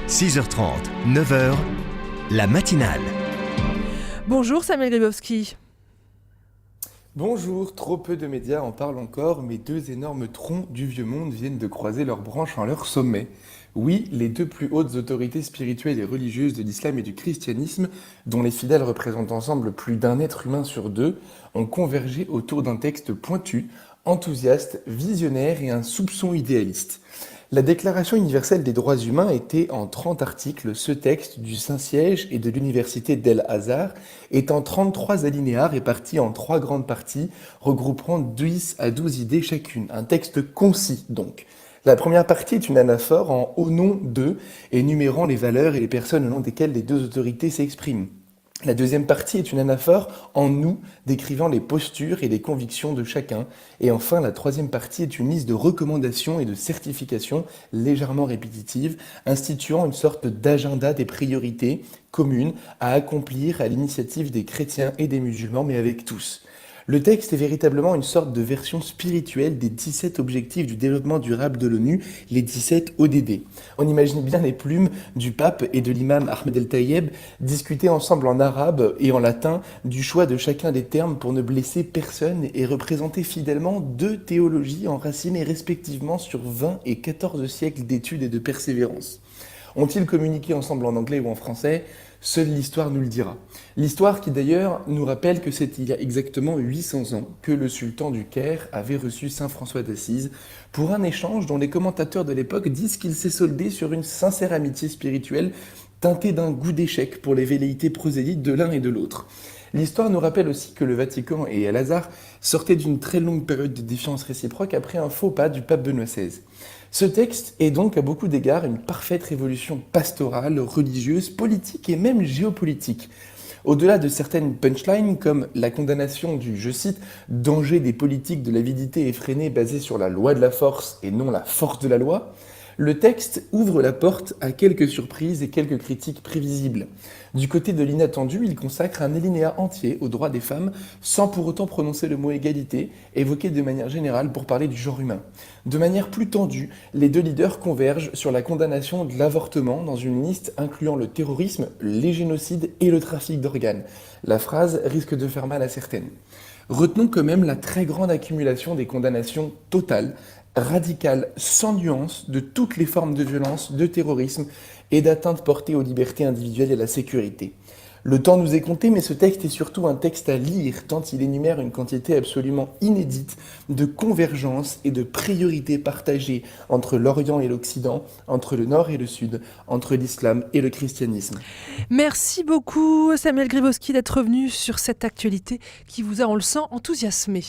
6h30, 9h, la matinale. Bonjour Samuel Gribowski. Bonjour, trop peu de médias en parlent encore, mais deux énormes troncs du vieux monde viennent de croiser leurs branches en leur sommet. Oui, les deux plus hautes autorités spirituelles et religieuses de l'islam et du christianisme, dont les fidèles représentent ensemble plus d'un être humain sur deux, ont convergé autour d'un texte pointu, enthousiaste, visionnaire et un soupçon idéaliste. La Déclaration universelle des droits humains était en 30 articles. Ce texte du Saint-Siège et de l'Université d'El-Azhar est en 33 alinéas répartis en trois grandes parties, regroupant 10 à 12 idées chacune. Un texte concis donc. La première partie est une anaphore en au nom d'eux, énumérant les valeurs et les personnes au nom desquelles les deux autorités s'expriment. La deuxième partie est une anaphore en nous, décrivant les postures et les convictions de chacun. Et enfin, la troisième partie est une liste de recommandations et de certifications légèrement répétitives, instituant une sorte d'agenda des priorités communes à accomplir à l'initiative des chrétiens et des musulmans, mais avec tous. Le texte est véritablement une sorte de version spirituelle des 17 objectifs du développement durable de l'ONU, les 17 ODD. On imagine bien les plumes du pape et de l'imam Ahmed El-Tayeb discuter ensemble en arabe et en latin du choix de chacun des termes pour ne blesser personne et représenter fidèlement deux théologies enracinées respectivement sur 20 et 14 siècles d'études et de persévérance. Ont-ils communiqué ensemble en anglais ou en français ? Seule l'histoire nous le dira. L'histoire qui d'ailleurs nous rappelle que c'est il y a exactement 800 ans que le sultan du Caire avait reçu saint François d'Assise pour un échange dont les commentateurs de l'époque disent qu'il s'est soldé sur une sincère amitié spirituelle teintée d'un goût d'échec pour les velléités prosélytes de l'un et de l'autre. L'histoire nous rappelle aussi que le Vatican et El-Azhar sortaient d'une très longue période de défiance réciproque après un faux pas du pape Benoît XVI. Ce texte est donc à beaucoup d'égards une parfaite révolution pastorale, religieuse, politique et même géopolitique. Au-delà de certaines punchlines comme la condamnation du, je cite, danger des politiques de l'avidité effrénée basée sur la loi de la force et non la force de la loi, le texte ouvre la porte à quelques surprises et quelques critiques prévisibles. Du côté de l'inattendu, il consacre un alinéa entier aux droits des femmes sans pour autant prononcer le mot égalité, évoqué de manière générale pour parler du genre humain. De manière plus tendue, les deux leaders convergent sur la condamnation de l'avortement dans une liste incluant le terrorisme, les génocides et le trafic d'organes. La phrase risque de faire mal à certaines. Retenons quand même la très grande accumulation des condamnations totales, radicales, sans nuance, de toutes les formes de violence, de terrorisme et d'atteinte portée aux libertés individuelles et à la sécurité. Le temps nous est compté, mais ce texte est surtout un texte à lire, tant il énumère une quantité absolument inédite de convergences et de priorités partagées entre l'Orient et l'Occident, entre le Nord et le Sud, entre l'islam et le christianisme. Merci beaucoup Samuel Gribowski d'être revenu sur cette actualité qui vous a, on le sent, enthousiasmé.